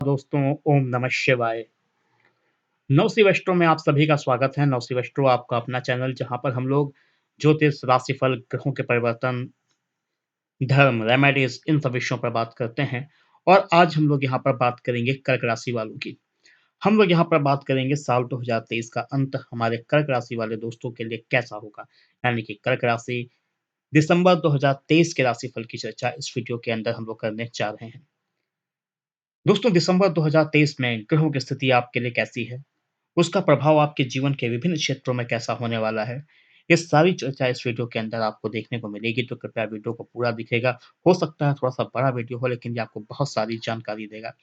दोस्तों, ओम नमः शिवाय। नवसिवेश्ट्रो में आप सभी का स्वागत है। नवसिवेश्ट्रो आपका अपना चैनल जहाँ पर हम लोग ज्योतिष, राशिफल, ग्रहों के परिवर्तन, धर्म, रेमेडीज इन सब विषयों पर बात करते हैं। और आज हम लोग यहाँ पर बात करेंगे कर्क राशि वालों की। हम लोग यहाँ पर बात करेंगे साल 2023 का अंत हमारे कर्क राशि वाले दोस्तों के लिए कैसा होगा। यानी कि कर्क राशि दिसंबर 2023 के राशिफल की चर्चा इस वीडियो के अंदर हम लोग करने जा रहे हैं। दोस्तों, दिसंबर 2023 में ग्रहों की स्थिति आपके लिए कैसी है? उसका प्रभाव आपके जीवन के विभिन्न क्षेत्रों में कैसा होने वाला है? ये सारी चर्चा इस वीडियो के अंदर आपको देखने को मिलेगी, तो कृपया वीडियो को पूरा दिखेगा। हो सकता है थोड़ा-सा बड़ा वीडियो हो, लेकिन ये आपको बहुत सारी जानकारी देगा।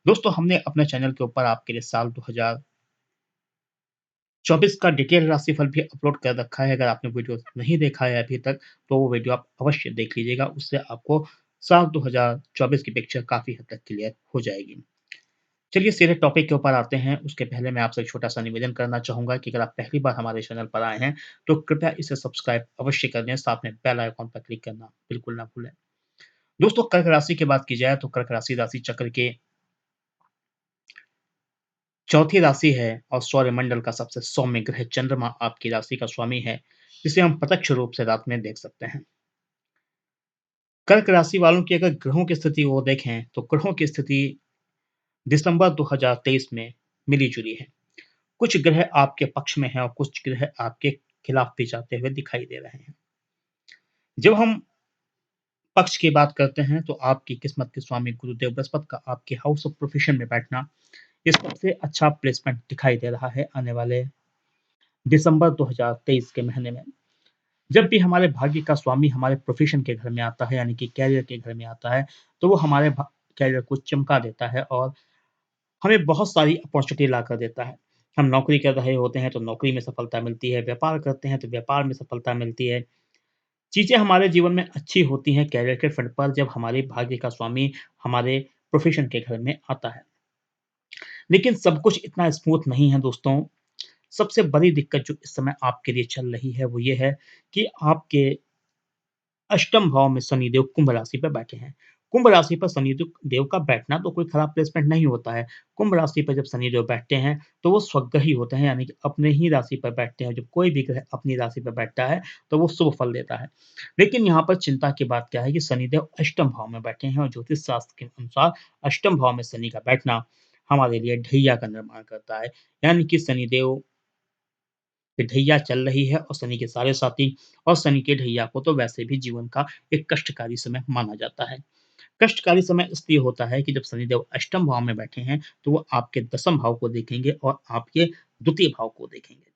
दोस्तों, हमने अपने चैनल के ऊपर आपके लिए साल 2024 का डिटेल राशिफल भी अपलोड कर रखा है। अगर आपने वीडियो नहीं देखा है अभी तक, तो वो वीडियो आप अवश्य देख लीजिएगा। उससे आपको साल 2024 की पिक्चर काफ़ी हद तक क्लियर हो जाएगी। चलिए सीधे टॉपिक के ऊपर आते हैं। उसके पहले मैं आपसे एक छोटा-सा निवेदन करना चाहूँगा कि अगर आप पहली बार हमारे चैनल पर आए हैं, तो कृपया इसे सब्सक्राइब अवश्य कर दें, साथ में बेल आइकॉन पर क्लिक करना बिल्कुल ना भूलें। दोस्तों, कर्क राशि की बात की जाए तो कर्क राशि राशि चक्र के चौथी राशि है और सौरमंडल का सबसे सौम्य ग्रह चंद्रमा आपकी राशि का स्वामी है, जिसे हम प्रत्यक्ष रूप से रात में देख सकते हैं। कर्क राशि वालों की अगर ग्रहों की स्थिति वो देखें, तो ग्रहों की स्थिति दिसंबर 2023 में मिली-जुली है। कुछ ग्रह आपके पक्ष में हैं और कुछ ग्रह आपके खिलाफ भी जाते हुए दिखाई दे रहे हैं। जब हम पक्ष की बात करते हैं तो आपकी किस्मत के स्वामी गुरुदेव बृहस्पति का आपके हाउस ऑफ प्रोफेशन में बैठना ये सबसे अच्छा प्लेसमेंट दिखाई दे रहा है आने वाले दिसंबर 2023 के महीने में। जब भी हमारे भाग्य का स्वामी हमारे प्रोफेशन के घर में आता है, यानी कि कैरियर के घर में आता है, तो वो हमारे कैरियर को चमका देता है और हमें बहुत सारी अपॉर्चुनिटी लाकर देता है। हम नौकरी कर रहे होते हैं तो नौकरी में सफलता मिलती है, व्यापार करते हैं तो व्यापार में सफलता मिलती है। चीज़ें हमारे जीवन में अच्छी होती हैं कैरियर के फ्रंट पर जब हमारे भाग्य का स्वामी हमारे प्रोफ़ेशन के घर में आता है। लेकिन सब कुछ इतना स्मूथ नहीं है दोस्तों। सबसे बड़ी दिक्कत जो इस समय आपके लिए चल रही है वो ये है कि आपके अष्टम भाव में शनिदेव कुंभ राशि पे बैठे हैं। कुंभ राशि पर शनिदेव देव का बैठना तो कोई खराब प्लेसमेंट नहीं होता है। कुंभ राशि पर जब शनिदेव बैठते हैं, तो वो स्वग्रही होते हैं, यानी कि अपने ही राशि पर बैठते हैं। जब कोई भी ग्रह अपनी राशि पर बैठता है, तो वो शुभ फल देता है। लेकिन यहाँ पर चिंता की बात क्या है कि शनिदेव अष्टम भाव में बैठे हैं और ज्योतिष शास्त्र के अनुसार अष्टम भाव में शनि का बैठना हमारे लिए ढैया का निर्माण करता है। यानी कि शनिदेव कि ढैया चल रही है और शनि के साढ़े साथी और शनि के ढैया को तो वैसे भी जीवन का एक कष्टकारी समय माना जाता है। कष्टकारी समय इसलिए होता है कि जब शनिदेव अष्टम भाव में बैठे हैं, तो वो आपके दसम भाव को देखेंगे और आपके द्वितीय भाव को देखेंगे।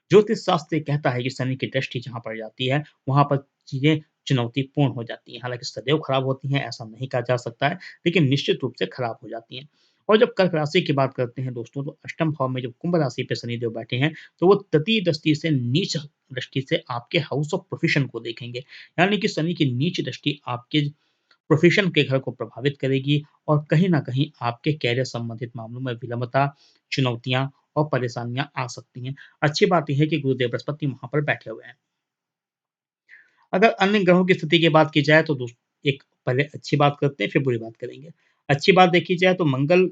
ज्योतिष शास्त्र ये कहता है कि शनि की दृष्टि जहाँ पड़ जाती है, वहाँ पर चीज़ें चुनौतीपूर्ण हो जाती हैं। हालाँकि सदैव खराब होती हैं, ऐसा नहीं कहा जा सकता है, लेकिन निश्चित रूप से खराब हो जाती हैं। और जब कर्क राशि की बात करते हैं दोस्तों, तो अष्टम भाव में जब कुंभ राशि पे शनिदेव बैठे हैं, तो वो तृतीय दृष्टि से नीच दृष्टि से आपके हाउस ऑफ प्रोफेशन को देखेंगे। यानी कि शनि की नीच दृष्टि आपके प्रोफेशन के घर को प्रभावित करेगी और कहीं न कहीं आपके कैरियर संबंधित मामलों में विलंबता, चुनौतियाँ और परेशानियाँ आ सकती हैं। अच्छी बात ये है कि गुरुदेव बृहस्पति वहाँ पर बैठे हुए हैं। अगर अन्य ग्रहों की स्थिति की बात की जाए तो एक पहले अच्छी बात करते हैं, फिर बुरी बात करेंगे। अच्छी बात देखी जाए तो मंगल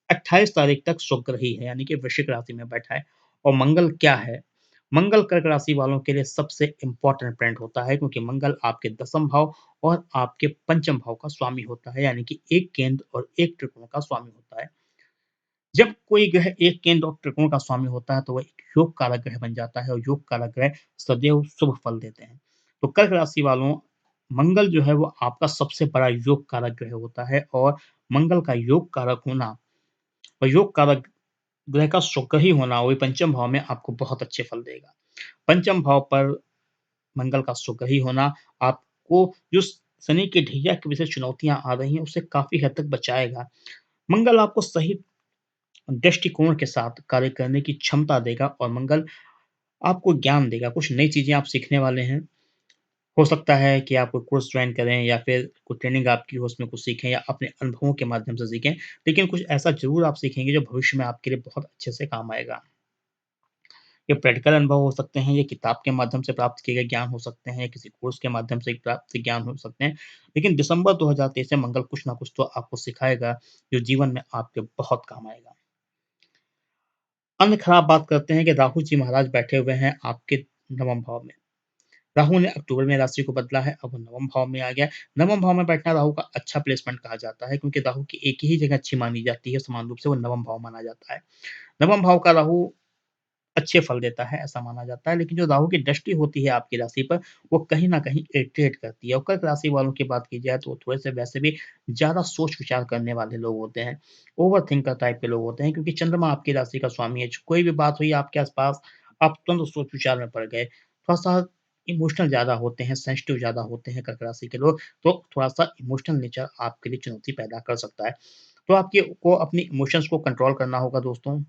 28 तारीख तक स्वग्रही है, यानी कि वृश्चिक राशि में बैठा है। और मंगल क्या है? मंगल कर्क राशि वालों के लिए सबसे इम्पोर्टेंट प्लैनेट होता है, क्योंकि मंगल आपके दसम भाव और आपके पंचम भाव का स्वामी होता है, यानी कि एक केंद्र और एक त्रिकोण का स्वामी होता है। जब कोई ग्रह एक केंद्र और त्रिकोण का स्वामी होता है, तो वह एक योग कारक ग्रह बन जाता है और योग कारक ग्रह सदैव शुभ फल देते हैं। तो कर्क राशि वालों, मंगल जो है वो आपका सबसे बड़ा योग कारक ग्रह होता है और मंगल का योग कारक होना और योग कारक ग्रह का स्वग्रही होना वही पंचम भाव में आपको बहुत अच्छे फल देगा। पंचम भाव पर मंगल का स्वग्रही होना आपको जो शनि की ढैया की वजह से चुनौतियाँ आ रही हैं, उससे काफ़ी हद तक बचाएगा। मंगल आपको सही दृष्टिकोण के साथ कार्य करने की क्षमता देगा और मंगल आपको ज्ञान देगा। कुछ नई चीज़ें आप सीखने वाले हैं। हो सकता है कि आप कोई कोर्स जॉइन करें या फिर कोई ट्रेनिंग आपकी हो, उसमें कुछ सीखें या अपने अनुभवों के माध्यम से सीखें। लेकिन कुछ ऐसा ज़रूर आप सीखेंगे जो भविष्य में आपके लिए बहुत अच्छे से काम आएगा। ये प्रैक्टिकल अनुभव हो सकते हैं, ये किताब के माध्यम से प्राप्त किए गए ज्ञान हो सकते हैं, या किसी कोर्स के माध्यम से प्राप्त ज्ञान हो सकते हैं। लेकिन दिसंबर 2023 से मंगल कुछ ना कुछ तो आपको सिखाएगा, जो जीवन में आपके बहुत काम आएगा। अन्य खराब बात करते हैं कि राहु जी महाराज बैठे हुए हैं आपके नवम भाव में। राहु ने अक्टूबर में राशि को बदला है, अब वो नवम भाव में आ गया है। नवम भाव में बैठना राहु का अच्छा प्लेसमेंट कहा जाता है, क्योंकि राहु की एक ही जगह अच्छी मानी जाती है, समान रूप से वो नवम भाव माना जाता है। नवम भाव का राहु अच्छे फल देता है, ऐसा माना जाता है, लेकिन जो राहु की दृष्टि होती है आपकी राशि पर, वो कहीं न कहीं इरिटेट करती है। और कर्क राशि वालों की बात की जाए तो वो थोड़े-से वैसे भी ज़्यादा सोच-विचार करने वाले लोग होते हैं, ओवरथिंकर टाइप के लोग होते हैं, क्योंकि चंद्रमा आपकी राशि का स्वामी है। कोई भी बात हुई आपके आस-पास, आप तुरंत सोच-विचार में पड़ गए। थोड़ा-सा इमोशनल ज़्यादा होते हैं, सेंसिटिव ज़्यादा होते हैं कर्क राशि के लोग, तो थोड़ा-सा इमोशनल नेचर आपके लिए चुनौती पैदा कर सकता है। तो आपके को अपनी इमोशंस को कंट्रोल करना होगा दोस्तों।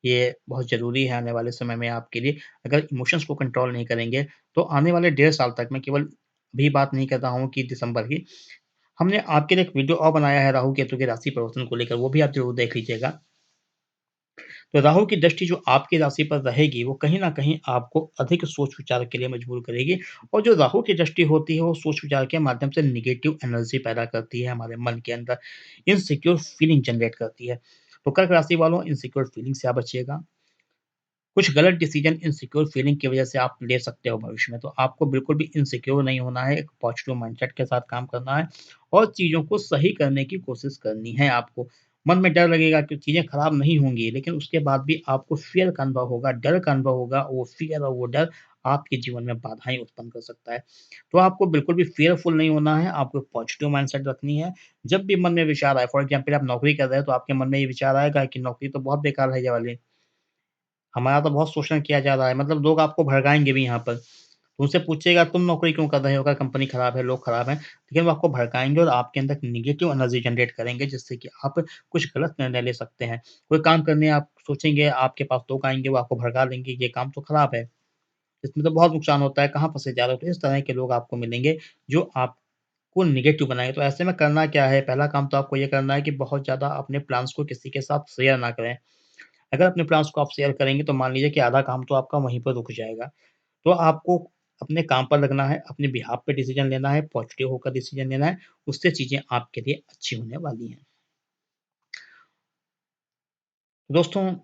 ये बहुत ज़रूरी है आने वाले समय में आपके लिए। अगर इमोशंस को कंट्रोल नहीं करेंगे, तो आने वाले 1.5 साल तक, मैं केवल अभी बात नहीं कर रहा हूँ कि दिसंबर की, हमने आपके लिए एक वीडियो और बनाया है राहु केतु की राशि परिवर्तन को लेकर, वो भी आप ज़रूर देख लीजिएगा। तो राहु की दृष्टि जो आपकी राशि पर रहेगी, वो कहीं न कहीं आपको अधिक सोच-विचार के लिए मजबूर करेगी, और जो राहु की दृष्टि होती है, वो सोच-विचार के माध्यम से नेगेटिव एनर्जी पैदा करती है हमारे मन के अंदर, इनसिक्योर फीलिंग जनरेट करती है। तो कर्क राशि वालों, इनसिक्योर फीलिंग से आप बचिएगा। कुछ गलत डिसीजन इनसिक्योर फीलिंग की वजह से आप ले सकते हो भविष्य में, तो आपको बिल्कुल भी इनसिक्योर नहीं होना है, एक पॉजिटिव माइंडसेट के साथ काम करना है, और चीज़ों को सही करने की कोशिश करनी है आपको। मन में डर लगेगा कि चीज़ें खराब नहीं होंगी, लेकिन उसके बाद भी आपको फ़ियर का अनुभव होगा, डर का अनुभव होगा, वो फ़ियर और वो डर आपके जीवन में बाधाएँ उत्पन्न कर सकता है। तो आपको बिल्कुल भी फ़ियरफुल नहीं होना है, आपको पॉजिटिव माइंडसेट रखनी है। जब भी मन में विचार आए, फॉर एग्ज़ाम्पल आप नौकरी कर रहे हैं, तो आपके मन में ये विचार आएगा कि नौकरी तो बहुत बेकार है ये वाली। हमारा तो बहुत शोषण किया जा रहा है, मतलब लोग आपको भड़काएँगे भी यहाँ पर। तो उनसे पूछिएगा तुम नौकरी क्यों कर रहे हो? अगर कंपनी खराब है, लोग खराब हैं, लेकिन वो आपको भड़काएँगे और आपके अंदर नेगेटिव एनर्जी जनरेट करेंगे, जिससे कि आप कुछ गलत निर्णय ले सकते हैं। कोई काम करने आप सोचेंगे, आपके पास लोग आएँगे, वो आपको भड़का देंगे, ये काम तो खराब है, इसमें तो बहुत नुकसान होता है, कहाँ फँसे जा रहे हो? तो इस तरह के लोग आपको मिलेंगे, जो आपको नेगेटिव बनाएँगे। तो ऐसे में करना क्या है? पहला काम तो आपको ये करना है कि बहुत ज़्यादा अपने प्लान्स को किसी के साथ शेयर ना करें। अगर अपने प्लान्स को आप शेयर करेंगे, तो मान लीजिए कि आधा काम तो आपका वहीं पर रुक जाएगा। तो आपको अपने काम पर लगना है, अपने बिहाफ़ पे डिसीज़न लेना है, पॉज़िटिव होकर डिसीज़न लेना है, उससे चीज़ें आपके लिए अच्छी होने वाली हैं। दोस्तों,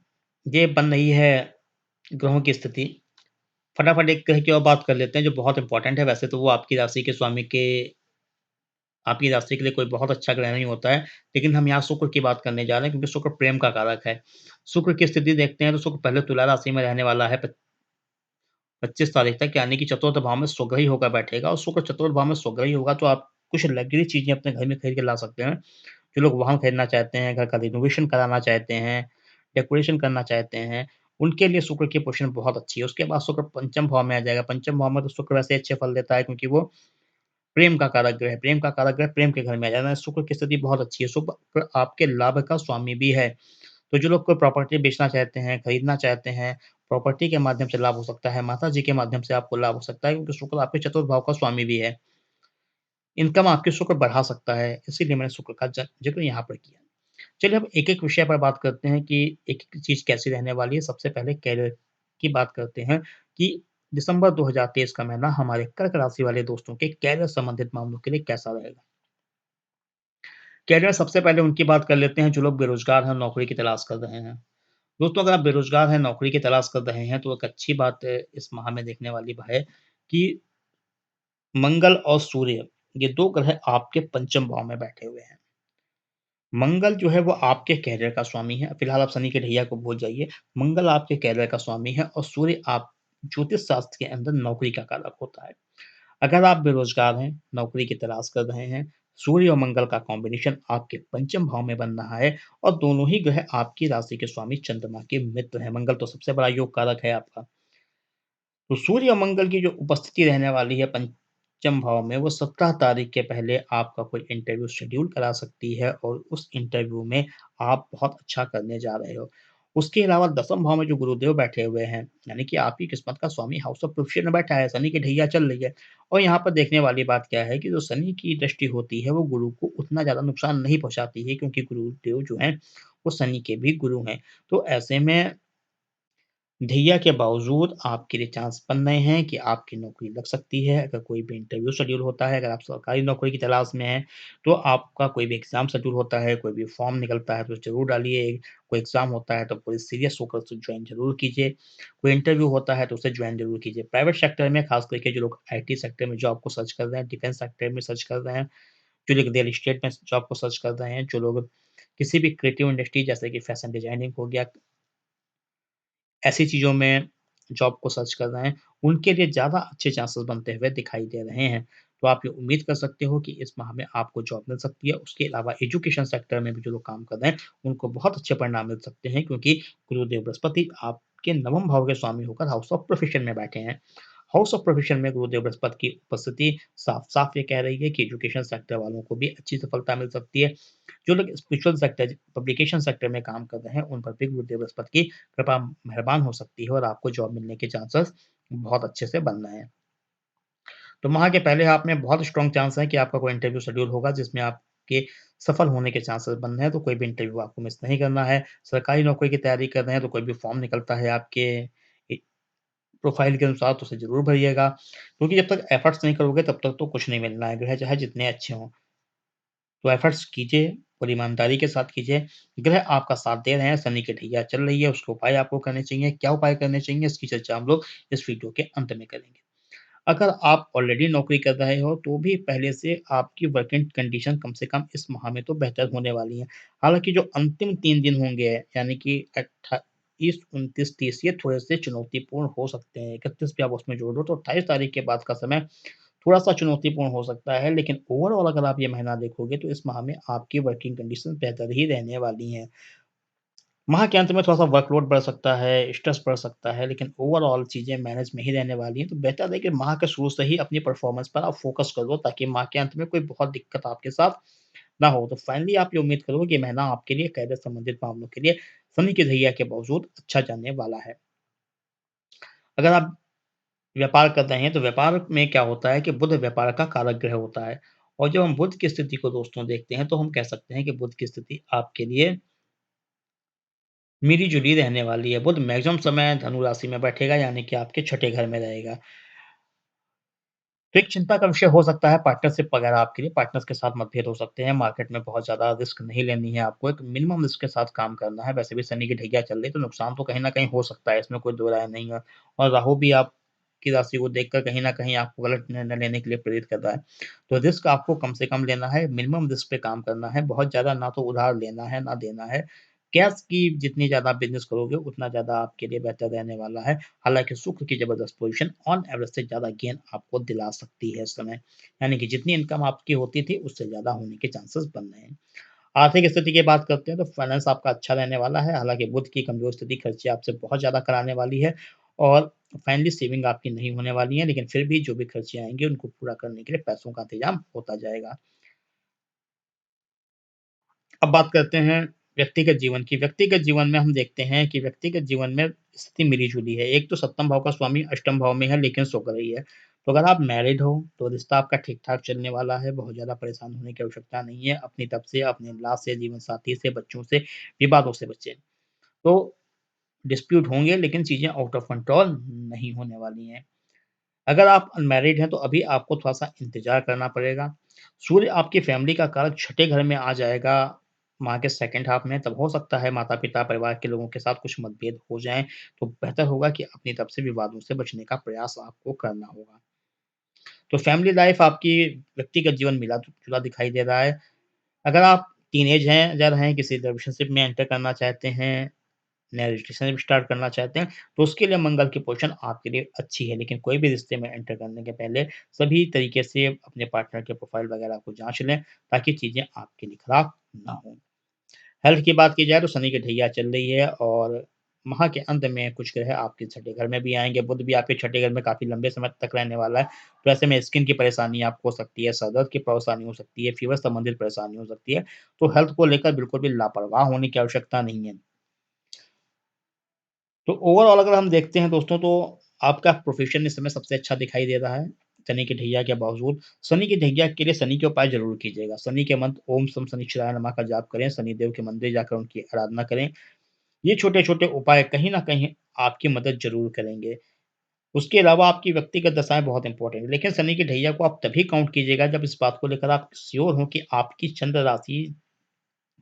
ये बन रही है ग्रहों की स्थिति। फटाफट एक ग्रह की और बात कर लेते हैं जो बहुत इम्पोर्टेंट है, वैसे तो वो आपकी राशि के स्वामी के आपकी राशि के लिए कोई बहुत अच्छा ग्रह नहीं होता है, लेकिन हम यहाँ शुक्र की बात करने जा रहे हैं, क्योंकि शुक्र प्रेम का कारक है। शुक्र की स्थिति देखते हैं, तो शुक्र पहले तुला राशि में रहने वाला है, 25 तारीख तक, यानी कि चतुर्थ भाव में स्वग्रही होकर बैठेगा, और शुक्र चतुर्थ भाव में स्वग्रही होगा, तो आप कुछ लग्ज़री चीज़ें अपने घर में खरीद के ला सकते हैं। जो लोग वाहन खरीदना चाहते हैं, घर का रिनोवेशन कराना चाहते हैं, डेकोरेशन करना चाहते हैं, उनके लिए शुक्र की पोज़ीशन बहुत अच्छी है। उसके बाद शुक्र पंचम भाव में आ जाएगा। पंचम भाव में तो शुक्र वैसे अच्छे फल देता है, क्योंकि वो प्रेम का कारक ग्रह है। प्रेम का कारक ग्रह प्रेम के घर में आ जाना है। शुक्र की स्थिति बहुत अच्छी है। शुक्र आपके लाभ का स्वामी भी है। तो जो लोग कोई प्रॉपर्टी बेचना चाहते हैं, खरीदना चाहते हैं, प्रॉपर्टी के माध्यम से लाभ हो सकता है, माताजी के माध्यम से आपको लाभ हो सकता है, क्योंकि शुक्र आपके चतुर्थ भाव का स्वामी भी है। इनकम आपकी शुक्र बढ़ा सकता है, इसीलिए मैंने शुक्र का ज़िक्र यहाँ पर किया। चलिए अब एक-एक विषय पर बात करते हैं कि एक-एक चीज़ कैसी रहने वाली है। सबसे पहले करियर की बात करते हैं कि दिसंबर 2023 का महीना हमारे कर्क राशि वाले दोस्तों के करियर संबंधित मामलों के लिए कैसा रहेगा? करियर सबसे पहले उनकी बात कर लेते हैं जो लोग बेरोज़गार हैं, नौकरी की तलाश कर रहे हैं। दोस्तों, अगर आप बेरोज़गार हैं, नौकरी की तलाश कर रहे हैं, तो एक अच्छी बात इस माह में देखने वाली है कि मंगल और सूर्य, ये 2 ग्रह आपके पंचम भाव में बैठे हुए हैं। मंगल जो है वो आपके कैरियर का स्वामी है, फिलहाल आप शनि के ढैया को भूल जाइए। मंगल आपके कैरियर का स्वामी है, और सूर्य आप ज्योतिष शास्त्र के अंदर नौकरी का कारक होता है। अगर आप बेरोज़गार हैं, नौकरी की तलाश कर रहे हैं, सूर्य और मंगल का कॉम्बिनेशन आपके पंचम भाव में बन रहा है, और दोनों ही ग्रह आपकी राशि के स्वामी चंद्रमा के मित्र हैं। मंगल तो सबसे बड़ा योग कारक है आपका। तो सूर्य और मंगल की जो उपस्थिति रहने वाली है पंचम भाव में, वो 17 तारीख के पहले आपका कोई इंटरव्यू शेड्यूल करा सकती है, और उस इंटरव्यू में आप बहुत अच्छा करने जा रहे हो। उसके अलावा दसम भाव में जो गुरुदेव बैठे हुए हैं, यानी कि आपकी किस्मत का स्वामी हाउस ऑफ प्रोफेशन में बैठा है, शनि की ढैया चल रही है। और यहाँ पर देखने वाली बात क्या है कि जो शनि की दृष्टि होती है, वो गुरु को उतना ज़्यादा नुकसान नहीं पहुँचाती है, क्योंकि गुरुदेव जो हैं, वो शनि के भी गुरु हैं। तो ऐसे में ढैया के बावजूद आपके लिए चांस बन रहे हैं कि आपकी नौकरी लग सकती है। अगर कोई भी इंटरव्यू शेड्यूल होता है, अगर आप सरकारी नौकरी की तलाश में हैं, तो आपका कोई भी एग्ज़ाम शेड्यूल होता है, कोई भी फॉर्म निकलता है तो ज़रूर डालिए। कोई एग्ज़ाम होता है तो पूरी सीरियस होकर उसे जॉइन ज़रूर कीजिए। कोई इंटरव्यू होता है तो उसे जॉइन ज़रूर कीजिए। प्राइवेट सेक्टर में ख़ास करके जो लोग आईटी सेक्टर में जॉब को सर्च कर रहे हैं, डिफेंस सेक्टर में सर्च कर रहे हैं, जो लोग रियल एस्टेट में जॉब को सर्च कर रहे हैं, जो लोग किसी भी क्रिएटिव इंडस्ट्री जैसे कि फैशन डिज़ाइनिंग हो गया, ऐसी चीज़ों में जॉब को सर्च कर रहे हैं, उनके लिए ज़्यादा अच्छे चांसेस बनते हुए दिखाई दे रहे हैं। तो आप ये उम्मीद कर सकते हो कि इस माह में आपको जॉब मिल सकती है। उसके अलावा एजुकेशन सेक्टर में भी जो लोग काम कर रहे हैं, उनको बहुत अच्छे परिणाम मिल सकते हैं क्योंकि गुरुदेव बृहस्पति आपके नवम भाव के स्वामी होकर हाउस ऑफ प्रोफेशन में बैठे हैं। हाउस ऑफ प्रोफेशन में गुरुदेव बृहस्पति की उपस्थिति साफ-साफ ये कह रही है कि एजुकेशन सेक्टर वालों को भी अच्छी सफलता मिल सकती है। जो लोग स्पिरिचुअल सेक्टर, पब्लिकेशन सेक्टर में काम कर रहे हैं, उन पर भी गुरुदेव बृहस्पति की कृपा मेहरबान हो सकती है और आपको जॉब मिलने के चांसेस बहुत अच्छे से बन रहे हैं। तो माह के पहले हाफ में बहुत स्ट्रॉन्ग चांस है कि आपका कोई इंटरव्यू शेड्यूल होगा जिसमें आपके सफल होने के चांसेस बन रहे हैं, तो कोई भी इंटरव्यू आपको मिस नहीं करना है। सरकारी नौकरी की तैयारी कर रहे हैं, तो कोई भी फॉर्म निकलता है आपके प्रोफाइल के अनुसार तो उसे ज़रूर भरिएगा, क्योंकि जब तक एफर्ट्स नहीं करोगे तब तक तो कुछ नहीं मिलना है, ग्रह चाहे जितने अच्छे हों। तो एफर्ट्स कीजिए और ईमानदारी के साथ कीजिए। ग्रह आपका साथ दे रहे हैं, शनि की ढैया चल रही है, उसके उपाय आपको करने चाहिए। क्या उपाय करने चाहिए, इसकी चर्चा हम लोग इस वीडियो के अंत में करेंगे। अगर आप ऑलरेडी नौकरी कर रहे हो, तो भी पहले से आपकी वर्किंग कंडीशन कम से कम इस माह में तो बेहतर होने वाली है। हालाँकि जो अंतिम 3 दिन होंगे, यानी कि 28, 29, 30 ये थोड़े-से चुनौतीपूर्ण हो सकते हैं। 31 भी आप उसमें जोड़ दो, तो 28 तारीख के बाद का समय थोड़ा-सा चुनौतीपूर्ण हो सकता है, लेकिन ओवरऑल अगर आप ये महीना देखोगे, तो इस माह में आपकी वर्किंग कंडीशन बेहतर ही रहने वाली हैं। माह के अंत में थोड़ा-सा वर्कलोड बढ़ सकता है, स्ट्रेस बढ़ सकता है, लेकिन ओवरऑल चीज़ें मैनेज में ही रहने वाली हैं। तो बेहतर है कि माह के शुरू से ही अपनी परफ़ॉर्मेंस पर आप फ़ोकस कर दो, ताकि माह के अंत में कोई बहुत दिक्कत आपके साथ ना हो। तो फाइनली आप ये उम्मीद करो कि ये महीना आपके लिए करियर संबंधित मामलों के लिए शनि की ढैया के बावजूद अच्छा जाने वाला है। अगर आप व्यापार कर रहे हैं, तो व्यापार में क्या होता है कि बुध व्यापार का कारक ग्रह होता है, और जब हम बुध की स्थिति को दोस्तों देखते हैं, तो हम कह सकते हैं कि बुध की स्थिति आपके लिए मिली-जुली रहने वाली है। बुध मैक्सिमम समय धनु राशि में बैठेगा, यानी कि आपके छठे घर में रहेगा। तो एक चिंता का विषय हो सकता है पार्टनरशिप वगैरह आपके लिए, पार्टनर्स के साथ मतभेद हो सकते हैं, मार्केट में बहुत ज़्यादा रिस्क नहीं लेनी है आपको, एक मिनिमम रिस्क के साथ काम करना है। वैसे भी शनि की ढैया चल रही है, तो नुकसान तो कहीं न कहीं हो सकता है, इसमें कोई दो राय नहीं है, और राहु भी आपकी राशि को देखकर कहीं न कहीं आपको गलत निर्णय लेने के लिए प्रेरित कर रहा है। तो रिस्क आपको कम से कम लेना है, मिनिमम रिस्क पे काम करना है, बहुत ज़्यादा ना तो उधार लेना है, ना देना है। कैश की जितनी ज़्यादा बिज़नेस करोगे, उतना ज़्यादा आपके लिए बेहतर रहने वाला है। हालाँकि शुक्र की ज़बरदस्त पोज़ीशन ऑन एवरेज से ज़्यादा गेन आपको दिला सकती है इस समय। यानी कि जितनी इनकम आपकी होती थी, उससे ज़्यादा होने के चांसेस बन रहे हैं। आर्थिक स्थिति की बात करते हैं, तो फाइनेंस आपका अच्छा रहने वाला है। हालाँकि बुध की कमज़ोर स्थिति खर्चे आपसे बहुत ज़्यादा कराने वाली है, और फाइनली सेविंग आपकी नहीं होने वाली है, लेकिन फिर भी जो भी खर्चे आएँगे, उनको पूरा करने के लिए पैसों का इंतज़ाम होता जाएगा। अब बात करते हैं व्यक्तिगत जीवन की। व्यक्तिगत जीवन में हम देखते हैं कि व्यक्तिगत जीवन में स्थिति मिली-जुली है। एक तो सप्तम भाव का स्वामी अष्टम भाव में है, लेकिन शुक्र ही है। तो अगर आप मैरिड हो, तो रिश्ता आपका ठीक-ठाक चलने वाला है, बहुत ज़्यादा परेशान होने की आवश्यकता नहीं है। अपनी तरफ से, अपने इन-लॉ से, जीवनसाथी से, बच्चों से, विवादों से बचें। तो डिस्प्यूट होंगे, लेकिन चीज़ें आउट ऑफ कंट्रोल नहीं होने वाली हैं। अगर आप अनमैरिड हैं, तो अभी आपको थोड़ा-सा इंतज़ार करना पड़ेगा। सूर्य आपकी फैमिली का कारक छठे घर में आ जाएगा माह के सेकंड हाफ में, तब हो सकता है माता-पिता, परिवार के लोगों के साथ कुछ मतभेद हो जाएँ, तो बेहतर होगा कि अपनी तरफ से विवादों से बचने का प्रयास आपको करना होगा। तो फैमिली लाइफ़ आपकी व्यक्तिगत जीवन मिला-जुला दिखाई दे रहा है। अगर आप टीनेजर हैं, किसी रिलेशनशिप में एंटर करना चाहते हैं, नया रिलेशनशिप स्टार्ट करना चाहते हैं, तो उसके लिए मंगल की पोज़ीशन आपके लिए अच्छी है। लेकिन कोई भी रिश्ते में एंटर करने के पहले सभी तरीके से अपने पार्टनर के प्रोफ़ाइल वगैरह को जाँच लें, ताकि चीज़ें आपके लिए खराब ना हों। हेल्थ की बात की जाए, तो शनि की ढैया चल रही है, और माह के अंत में कुछ ग्रह आपके छठे घर में भी आएँगे। बुध भी आपके छठे घर में काफ़ी लंबे समय तक रहने वाला है। तो ऐसे में स्किन की परेशानी आपको हो सकती है, सर दर्द की परेशानी हो सकती है, फ़ीवर संबंधित परेशानी हो सकती है। तो हेल्थ को लेकर बिल्कुल भी लापरवाह होने की आवश्यकता नहीं है। तो ओवरऑल अगर हम देखते हैं दोस्तों, तो आपका प्रोफ़ेशन इस समय सबसे अच्छा दिखाई दे रहा है, शनि की ढैया के बावजूद। शनि की ढैया के लिए शनि के उपाय ज़रूर कीजिएगा। शनि के मंत्र ओम सम शनिश्चराय नमः का जाप करें, शनिदेव के मंदिर जाकर उनकी आराधना करें। ये छोटे-छोटे उपाय कहीं न कहीं आपकी मदद ज़रूर करेंगे। उसके अलावा आपकी व्यक्तिगत दशाएँ बहुत इम्पोर्टेंट है, लेकिन शनि की ढैया को आप तभी काउंट कीजिएगा जब इस बात को लेकर आप श्योर हों कि आपकी चंद्र राशि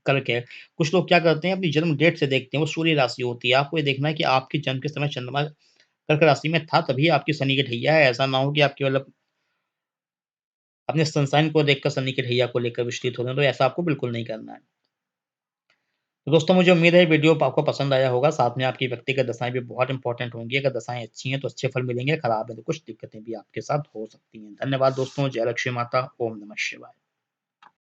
कर्क है। कुछ लोग क्या करते हैं अपनी जन्म डेट से देखते हैं, वो सूर्य राशि होती है। आपको ये देखना है कि आपके जन्म के समय चंद्रमा कर्क राशि में था तभी आपकी शनि की ढैया है। ऐसा ना हो कि आप केवल अपने सनसाइन को देखकर शनि की ढैया को लेकर विचलित हो रहे हैं, तो ऐसा आपको बिल्कुल नहीं करना है। तो दोस्तों मुझे उम्मीद है वीडियो आपको पसंद आया होगा, साथ में आपकी व्यक्तिगत दशाएँ भी बहुत इम्पोर्टेंट होंगी। अगर दशाएँ अच्छी हैं तो अच्छे फल मिलेंगे, खराब है तो कुछ दिक्कतें भी आपके साथ हो सकती हैं। धन्यवाद दोस्तों, जय लक्ष्मी माता, ओम नमः शिवाय।